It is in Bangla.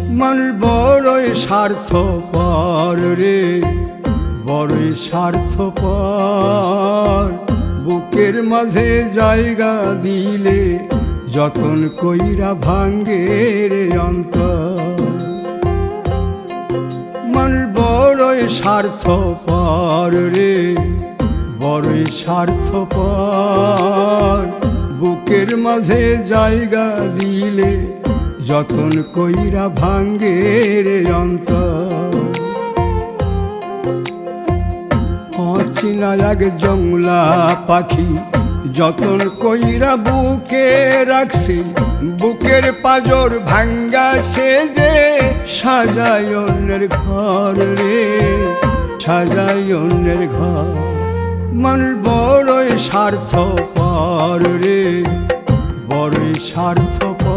মানুষ বড়ই স্বার্থপর রে, বড়ই স্বার্থপর। বুকের মাঝে জায়গা দিলে যতন কইরা ভাঙ্গে রে অন্তর। মানুষ বড়ই স্বার্থপর রে, বড়ই স্বার্থপর। বুকের মাঝে জায়গা দিলে যতন কইরা ভাঙ্গে রে অন্তর। অচিনা এক জংলা পাখি যতন কইরা বুকে রাখছি, বুকের পাজর ভাঙ্গা সে যে সাজায় অন্যের ঘর রে, সাজায় অন্যের ঘর। মানুষ বড়ই স্বার্থপর রে, বড়ই স্বার্থপর।